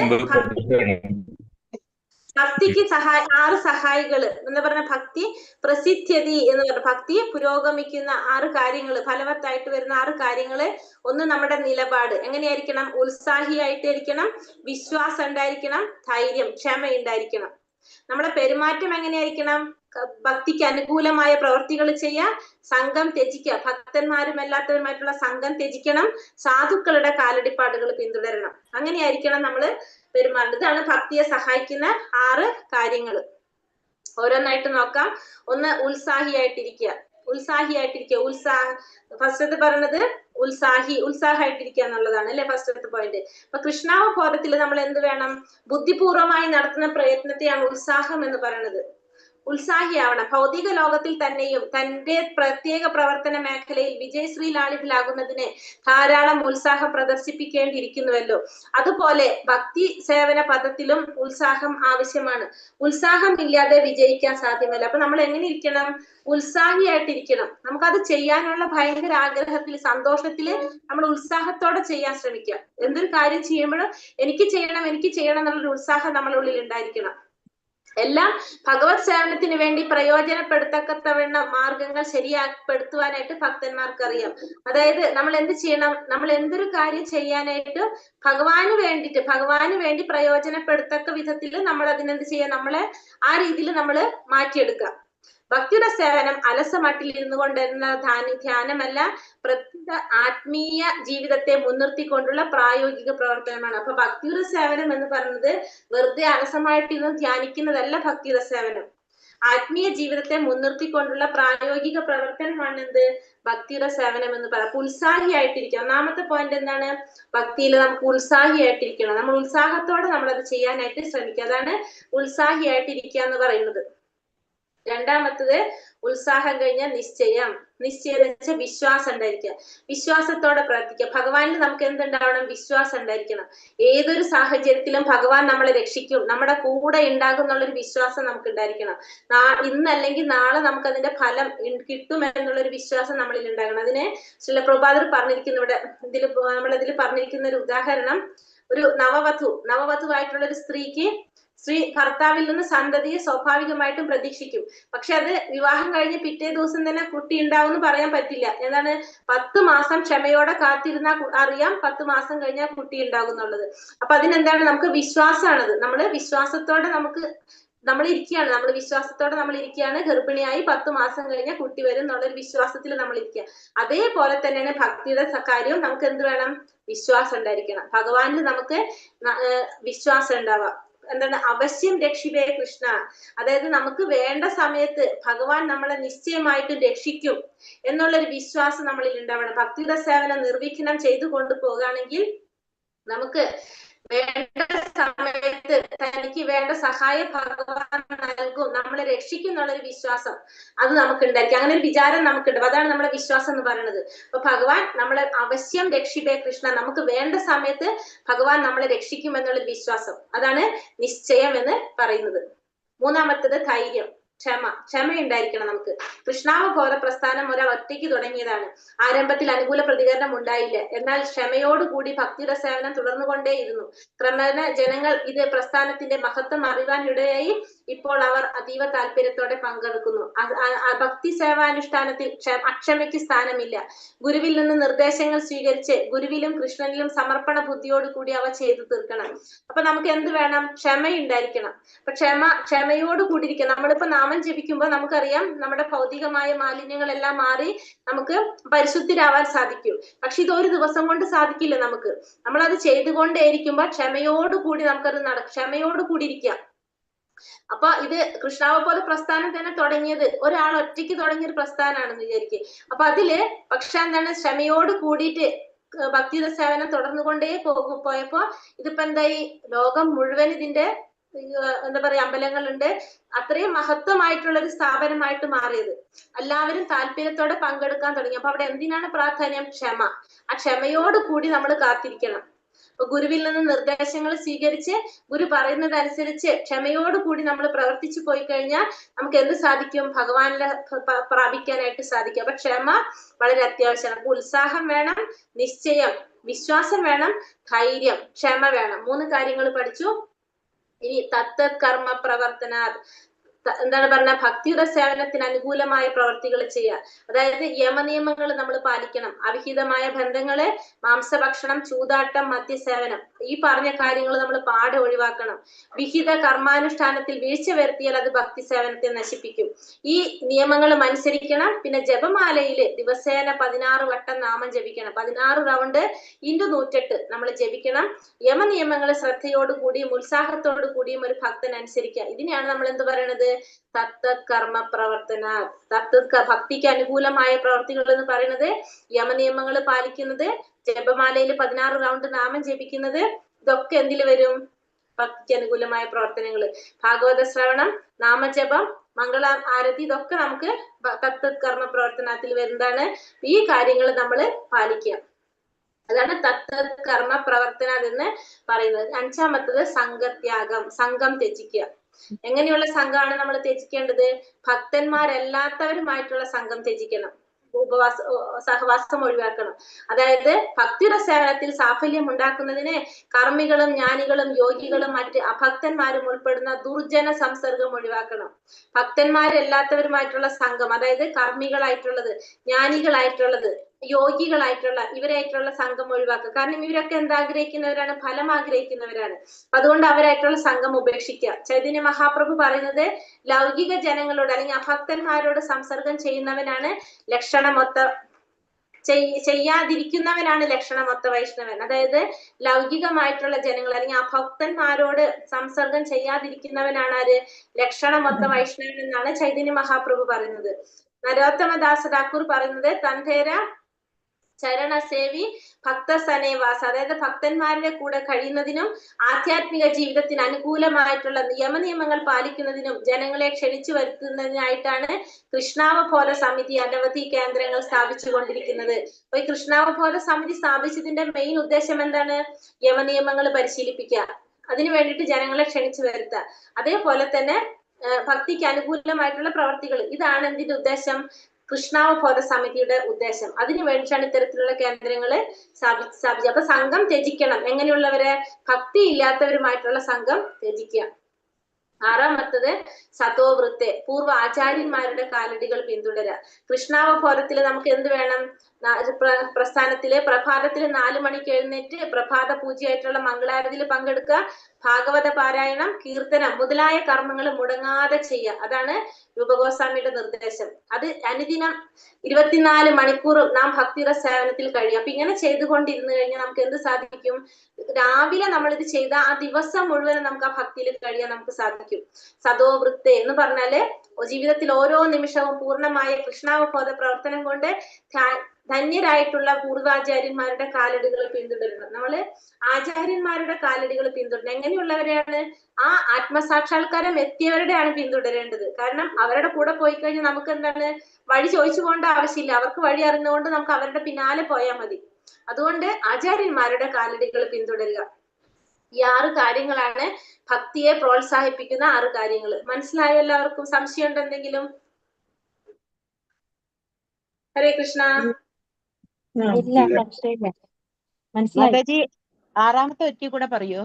ഭക്തിക്ക് 6 സഹായികള് എന്ന് പറഞ്ഞ ഭക്തി പ്രസിദ്ധ്യതി എന്ന് പറഞ്ഞ ഭക്തി പുരോഗമിക്കുന്ന 6 കാര്യങ്ങള്, ഫലവത്തായിട്ട് വരുന്ന 6 കാര്യങ്ങള്. ഒന്ന് നമ്മുടെ നിലപാട് എങ്ങനെയായിരിക്കണം? ഉത്സാഹിയായിട്ടിരിക്കണം, വിശ്വാസം ഉണ്ടായിരിക്കണം, ധൈര്യം, ക്ഷമ ഉണ്ടായിരിക്കണം. നമ്മുടെ പെരുമാറ്റം എങ്ങനെയായിരിക്കണം? ഭക്തിക്ക് അനുകൂലമായ പ്രവർത്തികൾ ചെയ്യാ, സംഘം ത്യജിക്കുക, ഭക്തന്മാരും അല്ലാത്തവരുമായിട്ടുള്ള സംഘം ത്യജിക്കണം, സാധുക്കളുടെ കാലടിപ്പാടുകൾ പിന്തുടരണം. അങ്ങനെയായിരിക്കണം നമ്മള് പെരുമാറുന്നത്. ഇതാണ് ഭക്തിയെ സഹായിക്കുന്ന 6 കാര്യങ്ങൾ. ഓരോന്നായിട്ട് നോക്കാം. ഒന്ന് ഉത്സാഹിയായിട്ടിരിക്കുക. ഫസ്റ്റത്തെ പറയുന്നത് ഉത്സാഹമായിട്ടിരിക്കുക എന്നുള്ളതാണ് അല്ലെ ഫസ്റ്റത്തെ പോയിന്റ്. അപ്പൊ കൃഷ്ണാവബോധത്തിൽ നമ്മൾ എന്ത് വേണം? ബുദ്ധിപൂർവമായി നടത്തുന്ന പ്രയത്നത്തെയാണ് ഉത്സാഹം എന്ന് പറയുന്നത്. ഉത്സാഹിയാവണം. ഭൗതിക ലോകത്തിൽ തന്നെയും തന്റെ പ്രത്യേക പ്രവർത്തന മേഖലയിൽ വിജയശ്രീലാളിതലാകുന്നതിന് ധാരാളം ഉത്സാഹം പ്രദർശിപ്പിക്കേണ്ടിയിരിക്കുന്നുവല്ലോ. അതുപോലെ ഭക്തി സേവന പദത്തിലും ഉത്സാഹം ആവശ്യമാണ്. ഉത്സാഹം ഇല്ലാതെ വിജയിക്കാൻ സാധ്യമല്ല. അപ്പൊ നമ്മൾ എങ്ങനെ ഇരിക്കണം? ഉത്സാഹിയായിട്ടിരിക്കണം. നമുക്കത് ചെയ്യാനുള്ള ഭയങ്കര ആഗ്രഹത്തിൽ, സന്തോഷത്തില് നമ്മൾ ഉത്സാഹത്തോടെ ചെയ്യാൻ ശ്രമിക്കുക. എന്തൊരു കാര്യം ചെയ്യുമ്പോഴും എനിക്ക് ചെയ്യണം എന്നുള്ളൊരു ഉത്സാഹം നമ്മളുടെ ഉള്ളിൽ ഉണ്ടായിരിക്കണം. എല്ലാം ഭഗവത് സേവനത്തിന് വേണ്ടി പ്രയോജനപ്പെടുത്തക്കത്തവണ്ണ മാർഗങ്ങൾ ശരിയാപ്പെടുത്തുവാനായിട്ട് ഭക്തന്മാർക്ക് അറിയാം. അതായത് നമ്മൾ എന്ത് ചെയ്യണം? നമ്മൾ എന്തൊരു കാര്യം ചെയ്യാനായിട്ട് ഭഗവാന് വേണ്ടി പ്രയോജനപ്പെടുത്തക്ക വിധത്തിൽ നമ്മൾ അതിനെന്ത് ചെയ്യാം? നമ്മളെ ആ രീതിയിൽ നമ്മൾ മാറ്റിയെടുക്കുക. ഭക്തിയുടെ സേവനം അലസമട്ടിൽ ഇരുന്നു കൊണ്ടിരുന്ന ധ്യാനമല്ല, ആത്മീയ ജീവിതത്തെ മുൻനിർത്തിക്കൊണ്ടുള്ള പ്രായോഗിക പ്രവർത്തനമാണ്. അപ്പൊ ഭക്തിയുടെ സേവനം എന്ന് പറയുന്നത് വെറുതെ അലസമായിട്ടിരുന്ന് ധ്യാനിക്കുന്നതല്ല ഭക്തിയുടെ സേവനം. ആത്മീയ ജീവിതത്തെ മുൻനിർത്തിക്കൊണ്ടുള്ള പ്രായോഗിക പ്രവർത്തനമാണ് എന്ത്? ഭക്തിയുടെ സേവനം എന്ന് പറയാം. അപ്പൊ ഉത്സാഹിയായിട്ടിരിക്കുക. ഒന്നാമത്തെ പോയിന്റ് എന്താണ്? ഭക്തിയിൽ നമുക്ക് ഉത്സാഹിയായിട്ടിരിക്കണം. നമ്മൾ ഉത്സാഹത്തോടെ നമ്മളത് ചെയ്യാനായിട്ട് ശ്രമിക്കുക. അതാണ് ഉത്സാഹിയായിട്ടിരിക്കുക എന്ന് പറയുന്നത്. രണ്ടാമത്തത് ഉത്സാഹം കഴിഞ്ഞാൽ നിശ്ചയം എന്ന് വെച്ചാൽ വിശ്വാസം ഉണ്ടായിരിക്കുക. വിശ്വാസത്തോടെ പ്രവർത്തിക്കുക. ഭഗവാനിൽ നമുക്ക് എന്തുണ്ടാവണം? വിശ്വാസം ഉണ്ടായിരിക്കണം. ഏതൊരു സാഹചര്യത്തിലും ഭഗവാൻ നമ്മളെ രക്ഷിക്കും, നമ്മുടെ കൂടെ ഉണ്ടാകും എന്നുള്ളൊരു വിശ്വാസം നമുക്ക് ഉണ്ടായിരിക്കണം. ഇന്നല്ലെങ്കിൽ നാളെ നമുക്ക് അതിന്റെ ഫലം കിട്ടും എന്നുള്ളൊരു വിശ്വാസം നമ്മളിൽ ഉണ്ടാകണം. അതിന് ശ്രീല പ്രഭുപാദർ പറഞ്ഞിരിക്കുന്ന ഇവിടെ നമ്മളതിൽ പറഞ്ഞിരിക്കുന്ന ഒരു ഉദാഹരണം, ഒരു നവവധുവായിട്ടുള്ള ഒരു സ്ത്രീക്ക് ഭർത്താവിൽ നിന്ന് സന്തതിയെ സ്വാഭാവികമായിട്ടും പ്രതീക്ഷിക്കും. പക്ഷെ അത് വിവാഹം കഴിഞ്ഞ് പിറ്റേ ദിവസം തന്നെ കുട്ടി ഉണ്ടാവും എന്ന് പറയാൻ പറ്റില്ല. എന്താണ്? 10 മാസം ക്ഷമയോടെ കാത്തിരുന്നാൽ അറിയാം 10 മാസം കഴിഞ്ഞാൽ കുട്ടി ഉണ്ടാകും എന്നുള്ളത്. അപ്പൊ അതിനെന്താണ്? നമുക്ക് വിശ്വാസമാണത്. നമ്മള് വിശ്വാസത്തോടെ നമ്മൾ ഇരിക്കുകയാണ്. ഗർഭിണിയായി 10 മാസം കഴിഞ്ഞാൽ കുട്ടി വരും എന്നുള്ളൊരു വിശ്വാസത്തിൽ നമ്മൾ ഇരിക്കുക. അതേപോലെ തന്നെയാണ് ഭക്തിയുടെ കാര്യവും. നമുക്ക് എന്ത് വേണം? വിശ്വാസം ഉണ്ടായിരിക്കണം. ഭഗവാനിൽ നമുക്ക് വിശ്വാസം ഉണ്ടാവാം. എന്താണ് അവശ്യം രക്ഷിതേ കൃഷ്ണ, അതായത് നമുക്ക് വേണ്ട സമയത്ത് ഭഗവാൻ നമ്മളെ നിശ്ചയമായിട്ടും രക്ഷിക്കും എന്നുള്ളൊരു വിശ്വാസം നമ്മളിൽ ഉണ്ടാവണം. ഭക്തിയുടെ സേവനം നിർവിഘ്നം ചെയ്തു കൊണ്ടുപോകുകയാണെങ്കിൽ നമുക്ക് വേണ്ട സമയത്ത് തനിക്ക് വേണ്ട സഹായം ഭഗവാൻ നൽകും, നമ്മളെ രക്ഷിക്കും എന്നുള്ളൊരു വിശ്വാസം അത് നമുക്ക് ഉണ്ടായിരിക്കും. അങ്ങനെ ഒരു വിചാരം നമുക്കുണ്ട്. അതാണ് നമ്മുടെ വിശ്വാസം എന്ന് പറയുന്നത്. അപ്പൊ ഭഗവാൻ നമ്മളെ അവശ്യം രക്ഷിതേ കൃഷ്ണ, നമുക്ക് വേണ്ട സമയത്ത് ഭഗവാൻ നമ്മളെ രക്ഷിക്കും എന്നുള്ളൊരു വിശ്വാസം, അതാണ് നിശ്ചയം എന്ന് പറയുന്നത്. മൂന്നാമത്തത് ധൈര്യം, ക്ഷമയുണ്ടായിരിക്കണം നമുക്ക്. കൃഷ്ണാവബോധ പ്രസ്ഥാനം ഒരാൾ ഒറ്റയ്ക്ക് തുടങ്ങിയതാണ്. ആരംഭത്തിൽ അനുകൂല പ്രതികരണം ഉണ്ടായില്ല, എന്നാൽ ക്ഷമയോടുകൂടി ഭക്തിയുടെ സേവനം തുടർന്നുകൊണ്ടേയിരുന്നു. ക്രമേണ ജനങ്ങൾ ഇത് പ്രസ്ഥാനത്തിന്റെ മഹത്വം അറിയാനിടയായി. ഇപ്പോൾ അവർ അതീവ താല്പര്യത്തോടെ പങ്കെടുക്കുന്നു. ഭക്തി സേവാനുഷ്ഠാനത്തിൽ അക്ഷമയ്ക്ക് സ്ഥാനമില്ല. ഗുരുവിൽ നിന്ന് നിർദ്ദേശങ്ങൾ സ്വീകരിച്ച് ഗുരുവിലും കൃഷ്ണനിലും സമർപ്പണ ബുദ്ധിയോടുകൂടി അവ ചെയ്തു തീർക്കണം. അപ്പൊ നമുക്ക് എന്ത് വേണം? ക്ഷമയുണ്ടായിരിക്കണം. അപ്പൊ ക്ഷമയോട് കൂടിയിരിക്കുക. നമ്മളിപ്പോ നാമം ജപിക്കുമ്പോൾ നമുക്കറിയാം നമ്മുടെ ഭൗതികമായ മാലിന്യങ്ങളെല്ലാം മാറി നമുക്ക് പരിശുദ്ധരാവാൻ സാധിക്കും. പക്ഷെ ഇത് ഒരു ദിവസം കൊണ്ട് സാധിക്കില്ല. നമ്മളത് ചെയ്തുകൊണ്ടേയിരിക്കുമ്പോൾ ക്ഷമയോടുകൂടി നമുക്കത് ക്ഷമയോടുകൂടി ഇരിക്കാം. അപ്പൊ ഇത് കൃഷ്ണാവബോധ പ്രസ്ഥാനം തന്നെ തുടങ്ങിയത് ഒരാൾ ഒറ്റയ്ക്ക് തുടങ്ങിയൊരു പ്രസ്ഥാനമാണെന്ന് വിചാരിക്കും. അപ്പൊ അതില് പക്ഷെ എന്താണ്, ക്ഷമയോട് കൂടിയിട്ട് ഭക്തിയുടെ സേവനം തുടർന്നുകൊണ്ടേ പോയപ്പോ ഇതിപ്പോ എന്തായി, ലോകം മുഴുവൻ ഇതിന്റെ എന്താ പറയാ അമ്പലങ്ങളുണ്ട്. അത്രയും മഹത്വമായിട്ടുള്ള ഒരു സ്ഥാപനമായിട്ട് മാറിയത്. എല്ലാവരും താല്പര്യത്തോടെ പങ്കെടുക്കാൻ തുടങ്ങി. അപ്പൊ അവിടെ എന്തിനാണ് പ്രാധാന്യം? ക്ഷമ. ആ ക്ഷമയോട് കൂടി നമ്മൾ കാത്തിരിക്കണം. അപ്പൊ ഗുരുവിൽ നിന്ന് നിർദ്ദേശങ്ങൾ സ്വീകരിച്ച് ഗുരു പറയുന്നതനുസരിച്ച് ക്ഷമയോട് കൂടി നമ്മൾ പ്രവർത്തിച്ചു പോയി കഴിഞ്ഞാൽ നമുക്ക് എന്ത് സാധിക്കും? ഭഗവാനിലെ പ്രാപിക്കാനായിട്ട് സാധിക്കും. അപ്പൊ ക്ഷമ വളരെ അത്യാവശ്യമാണ്. അപ്പൊ ഉത്സാഹം വേണം, നിശ്ചയം, വിശ്വാസം വേണം, ധൈര്യം, ക്ഷമ വേണം. 3 കാര്യങ്ങൾ പഠിച്ചു. ഇനി തത്തത് കർമ്മ പ്രവർത്തന, എന്താണ് പറഞ്ഞ, ഭക്തിയുടെ സേവനത്തിന് അനുകൂലമായ പ്രവർത്തികൾ ചെയ്യുക. അതായത് യമനിയമങ്ങൾ നമ്മൾ പാലിക്കണം. അവിഹിതമായ ബന്ധങ്ങള്, മാംസഭക്ഷണം, ചൂതാട്ടം, മദ്യസേവനം, ഈ പറഞ്ഞ കാര്യങ്ങൾ നമ്മൾ പാടെ ഒഴിവാക്കണം. വിഹിത കർമാനുഷ്ഠാനത്തിൽ വീഴ്ച വരുത്തിയാൽ അത് ഭക്തി സേവനത്തെ നശിപ്പിക്കും. ഈ നിയമങ്ങൾ അനുസരിക്കണം. പിന്നെ ജപമാലയില് ദിവസേന 16 വട്ടം നാമം ജപിക്കണം. 16 റൗണ്ട് × 108 നമ്മൾ ജപിക്കണം. യമനിയമങ്ങൾ ശ്രദ്ധയോടുകൂടിയും ഉത്സാഹത്തോടു കൂടിയും ഒരു ഭക്തൻ അനുസരിക്കുക. ഇതിനെയാണ് നമ്മൾ എന്ത് പറയണത്? തത്തത് കർമ്മ പ്രവർത്തന. ഭക്തിക്ക് അനുകൂലമായ പ്രവർത്തികൾ എന്ന് പറയുന്നത് യമനിയമങ്ങൾ പാലിക്കുന്നത്, ജപമാലയിൽ 16 റൗണ്ട് നാമം ജപിക്കുന്നത്, ഇതൊക്കെ എന്തില് വരും? ഭക്തിക്ക് അനുകൂലമായ പ്രവർത്തനങ്ങള്. ഭാഗവത ശ്രവണം, നാമജപം, മംഗള ആരതി, ഇതൊക്കെ നമുക്ക് തത്തത് കർമ്മ പ്രവർത്തനത്തിൽ വരുന്നതാണ്. ഈ കാര്യങ്ങൾ നമ്മൾ പാലിക്കുക. അതാണ് തത്തത് കർമ്മ പ്രവർത്തന എന്ന് പറയുന്നത്. 5ാമത്തത് സംഘത്യാഗം, സംഘം ത്യജിക്കുക. എങ്ങനെയുള്ള സംഘമാണ് നമ്മൾ ത്യജിക്കേണ്ടത്? ഭക്തന്മാരല്ലാത്തവരുമായിട്ടുള്ള സംഘം ത്യജിക്കണം. സഹവാസം ഒഴിവാക്കണം. അതായത് ഭക്തിയുടെ സേവനത്തിൽ സാഫല്യം ഉണ്ടാക്കുന്നതിന് കർമ്മികളും ജ്ഞാനികളും യോഗികളും മറ്റ് അഭക്തന്മാരും ഉൾപ്പെടുന്ന ദുർജന സംസർഗം ഒഴിവാക്കണം. ഭക്തന്മാരല്ലാത്തവരുമായിട്ടുള്ള സംഘം, അതായത് കർമ്മികളായിട്ടുള്ളത്, ജ്ഞാനികളായിട്ടുള്ളത്, യോഗികളായിട്ടുള്ള ഇവരായിട്ടുള്ള സംഘം ഒഴിവാക്കുക. കാരണം ഇവരൊക്കെ എന്താഗ്രഹിക്കുന്നവരാണ്? ഫലം ആഗ്രഹിക്കുന്നവരാണ്. അതുകൊണ്ട് അവരായിട്ടുള്ള സംഘം ഉപേക്ഷിക്കുക. ചൈതന്യ മഹാപ്രഭു പറയുന്നത് ലൗകിക ജനങ്ങളോട് അല്ലെങ്കിൽ അഭക്തന്മാരോട് സംസർഗം ചെയ്യുന്നവനാണ് ലക്ഷണമൊത്ത ചെയ്യാതിരിക്കുന്നവനാണ് ലക്ഷണമൊത്ത വൈഷ്ണവൻ. അതായത് ലൗകികമായിട്ടുള്ള ജനങ്ങൾ അല്ലെങ്കിൽ അഭക്തന്മാരോട് സംസർഗം ചെയ്യാതിരിക്കുന്നവനാണ് ആര്? ലക്ഷണമൊത്ത വൈഷ്ണവൻ എന്നാണ് ചൈതന്യ മഹാപ്രഭു പറയുന്നത്. നരോത്തമദാസ ഠാക്കൂർ പറയുന്നത് തന്തേര ചരണസേവി ഭക്തസനേവാസ, അതായത് ഭക്തന്മാരുടെ കൂടെ കഴിയുന്നതിനും ആധ്യാത്മിക ജീവിതത്തിന് അനുകൂലമായിട്ടുള്ള നിയമനിയമങ്ങൾ പാലിക്കുന്നതിനും ജനങ്ങളെ ക്ഷണിച്ചു വരുത്തുന്നതിനായിട്ടാണ് കൃഷ്ണാവബോധ സമിതി അനവധി കേന്ദ്രങ്ങൾ സ്ഥാപിച്ചു കൊണ്ടിരിക്കുന്നത്. അപ്പൊ ഈ കൃഷ്ണാവബോധ സമിതി സ്ഥാപിച്ചതിന്റെ മെയിൻ ഉദ്ദേശം എന്താണ്? യമനിയമങ്ങൾ പരിശീലിപ്പിക്കുക, അതിനു വേണ്ടിയിട്ട് ജനങ്ങളെ ക്ഷണിച്ചു വരുത്തുക. അതേപോലെ തന്നെ ഭക്തിക്ക് അനുകൂലമായിട്ടുള്ള പ്രവർത്തികൾ, ഇതാണ് എന്തിന്റെ ഉദ്ദേശം? കൃഷ്ണാവബോധ സമിതിയുടെ ഉദ്ദേശം. അതിനു വേണ്ടിയിട്ടാണ് ഇത്തരത്തിലുള്ള കേന്ദ്രങ്ങള് സ്ഥാപിച്ചത്. അപ്പൊ സംഘം ത്യജിക്കണം. എങ്ങനെയുള്ളവരെ? ഭക്തി ഇല്ലാത്തവരുമായിട്ടുള്ള സംഘം ത്യജിക്കുക. 6ാമത്തത് സതോവൃത്തെ, പൂർവ്വ ആചാര്യന്മാരുടെ കാലടികൾ പിന്തുടരുക. കൃഷ്ണാവബോധത്തിൽ നമുക്ക് എന്ത് വേണം? പ്രസ്ഥാനത്തിലെ പ്രഭാതത്തില് 4 മണിക്ക് എഴുന്നേറ്റ് പ്രഭാത പൂജയായിട്ടുള്ള മംഗളാരതിയിൽ പങ്കെടുക്കുക, ഭാഗവത പാരായണം, കീർത്തനം മുതലായ കർമ്മങ്ങൾ മുടങ്ങാതെ ചെയ്യുക. അതാണ് രൂപഗോസ്വാമിയുടെ നിർദ്ദേശം. അത് അനുദിനം 24 മണിക്കൂറും നാം ഭക്തിയുടെ സേവനത്തിൽ കഴിയും. അപ്പൊ ഇങ്ങനെ ചെയ്തുകൊണ്ടിരുന്നു കഴിഞ്ഞാൽ നമുക്ക് എന്ത് സാധിക്കും? രാവിലെ നമ്മൾ ഇത് ചെയ്ത ആ ദിവസം മുഴുവൻ നമുക്ക് ആ ഭക്തിയിൽ കഴിയാൻ നമുക്ക് സാധിക്കും. സദോ വൃത്തെ എന്ന് പറഞ്ഞാല് ജീവിതത്തിൽ ഓരോ നിമിഷവും പൂർണ്ണമായ കൃഷ്ണാവബോധ പ്രവർത്തനം കൊണ്ട് ധന്യരായിട്ടുള്ള പൂർവാചാര്യന്മാരുടെ കാലടികൾ പിന്തുടരണം. നമ്മള് ആചാര്യന്മാരുടെ കാലടികൾ പിന്തുടരണം. എങ്ങനെയുള്ളവരെയാണ്? ആ ആത്മസാക്ഷാത്കാരം എത്തിയവരുടെയാണ് പിന്തുടരേണ്ടത്. കാരണം അവരുടെ കൂടെ പോയി കഴിഞ്ഞാൽ നമുക്ക് എന്താണ്, വഴി ചോദിച്ചു പോകേണ്ട ആവശ്യമില്ല. അവർക്ക് വഴി അറിഞ്ഞുകൊണ്ട് നമുക്ക് അവരുടെ പിന്നാലെ പോയാൽ മതി. അതുകൊണ്ട് ആചാര്യന്മാരുടെ കാലടികൾ പിന്തുടരുക. ഈ 6 കാര്യങ്ങളാണ് ഭക്തിയെ പ്രോത്സാഹിപ്പിക്കുന്ന 6 കാര്യങ്ങൾ. മനസ്സിലായോ എല്ലാവർക്കും? സംശയം ഉണ്ടോ എന്തെങ്കിലും? ഹരേ കൃഷ്ണ. മാതാജി 6ാമത്തെ ഒരിക്കൽ കൂടെ പറയോ?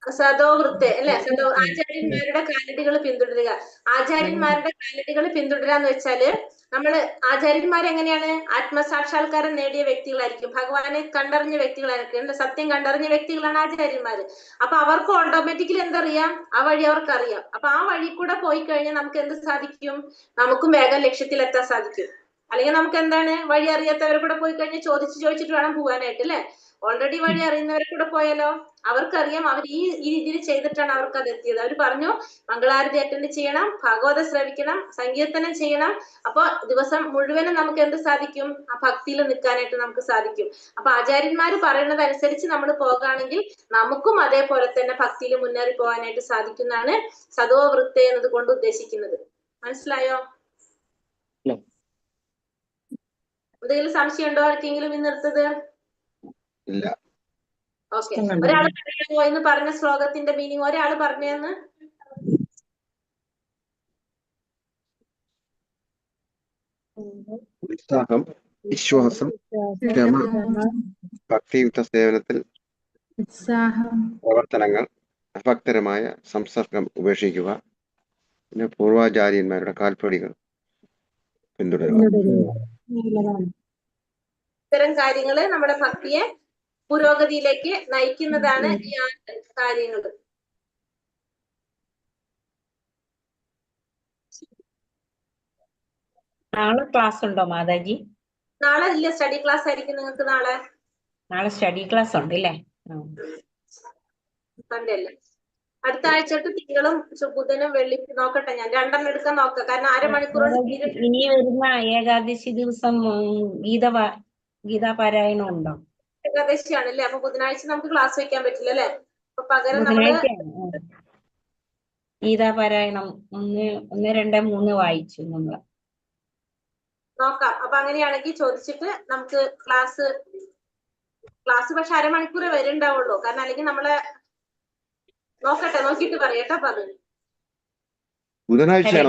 സദോ വൃത്തെ അല്ലെ? സദോ ആചാര്യന്മാരുടെ കാലടികൾ പിന്തുടരുക. ആചാര്യന്മാരുടെ കാലടികൾ പിന്തുടരുക എന്ന് വെച്ചാല് നമ്മള് ആചാര്യന്മാർ എങ്ങനെയാണ്? ആത്മസാക്ഷാത്കാരം നേടിയ വ്യക്തികളായിരിക്കും, ഭഗവാനെ കണ്ടറിഞ്ഞ വ്യക്തികളായിരിക്കും, സത്യം കണ്ടറിഞ്ഞ വ്യക്തികളാണ് ആചാര്യന്മാര്. അപ്പൊ അവർക്ക് ഓട്ടോമാറ്റിക്കലി എന്തറിയാം? ആ വഴി അവർക്ക് അറിയാം. അപ്പൊ ആ വഴി കൂടെ പോയി കഴിഞ്ഞാൽ നമുക്ക് എന്ത് സാധിക്കും? നമുക്കും വേഗം ലക്ഷ്യത്തിലെത്താൻ സാധിക്കും. അല്ലെങ്കിൽ നമുക്ക് എന്താണ്, വഴി അറിയാത്തവരെ കൂടെ പോയി കഴിഞ്ഞാൽ ചോദിച്ചിട്ട് വേണം പോകാനായിട്ട് അല്ലെ? ഓൾറെഡി വഴി അറിയുന്നവരെ കൂടെ പോയാലോ അവർക്കറിയാം, അവർ ഈ രീതിയിൽ ചെയ്തിട്ടാണ് അവർക്ക് അത് എത്തിയത്. അവർ പറഞ്ഞു മംഗളാരതി അറ്റൻഡ് ചെയ്യണം, ഭാഗവതം ശ്രവിക്കണം, സങ്കീർത്തനം ചെയ്യണം. അപ്പൊ ദിവസം മുഴുവനും നമുക്ക് എന്ത് സാധിക്കും? ആ ഭക്തിയിൽ നിൽക്കാനായിട്ട് നമുക്ക് സാധിക്കും. അപ്പൊ ആചാര്യന്മാർ പറയുന്നത് അനുസരിച്ച് നമ്മൾ പോകുകയാണെങ്കിൽ നമുക്കും അതേപോലെ തന്നെ ഭക്തിയിൽ മുന്നേറി പോകാനായിട്ട് സാധിക്കുന്നതാണ് സദോ വൃത്ത എന്നത് കൊണ്ട് ഉദ്ദേശിക്കുന്നത്. മനസ്സിലായോ? എന്തെങ്കിലും സംശയം ഉണ്ടോ ആർക്കെങ്കിലും ഇന്നെടുത്തത്? ഇല്ല. ഓക്കെ, ഒരാൾ പറയുമോ എന്ന് പറഞ്ഞ ശ്ലോകത്തിന്റെ മീനിങ് ഒരാൾ പറഞ്ഞെന്ന്? ഉത്സാഹം, വിശ്വാസം, ക്ഷമ, ഭക്തിയുക്ത സേവനത്തിൽ പ്രവർത്തനങ്ങൾ, അഭക്തരമായ സംസർഗം ഉപേക്ഷിക്കുക, പിന്നെ പൂർവാചാര്യന്മാരുടെ കാൽപ്പടികൾ പിന്തുടരുക. ഇത്തരം കാര്യങ്ങള് നമ്മുടെ ഭക്തിയെ പുരോഗതിയിലേക്ക് നയിക്കുന്നതാണ് ഈ 6 കാര്യങ്ങൾ. നാളെ ക്ലാസ് ഉണ്ടോ മാതാജി? നാളെ ഇല്ല, സ്റ്റഡി ക്ലാസ് ആയിരിക്കും നിങ്ങൾക്ക് നാളെ. നാളെ സ്റ്റഡി ക്ലാസ് ഉണ്ട് അല്ലേ? സൺഡേ അല്ലേ? അടുത്ത ആഴ്ച തൊട്ട് തിങ്കളും ബുധനും വെള്ളി നോക്കട്ടെ, ഞാൻ 2 എടുക്കാൻ നോക്കാം. കാരണം അരമണിക്കൂർ ഇനി വരുന്ന ഏകാദശി ദിവസം ഗീതാപാരായണം ഉണ്ടോ? ഏകാദശിയാണ് അല്ലേ? അപ്പൊ ബുധനാഴ്ച നമുക്ക് ക്ലാസ് വെക്കാൻ പറ്റില്ല അല്ലെ? അപ്പൊ പകരം ബുധനാഴ്ച ഗീതാപാരായണം 1, 2, 3 വായിച്ചു നമ്മള്. നോക്കാം. അപ്പൊ അങ്ങനെയാണെങ്കിൽ ചോദിച്ചിട്ട് നമുക്ക് ക്ലാസ് പക്ഷെ അരമണിക്കൂറേ വരുന്നുണ്ടാവുള്ളൂ. കാരണം അല്ലെങ്കിൽ നമ്മളെ നോക്കട്ടെ, നോക്കിയിട്ട് പറയാം കേട്ടോ. അപ്പൊ അത് ബുധനാഴ്ചയാണോ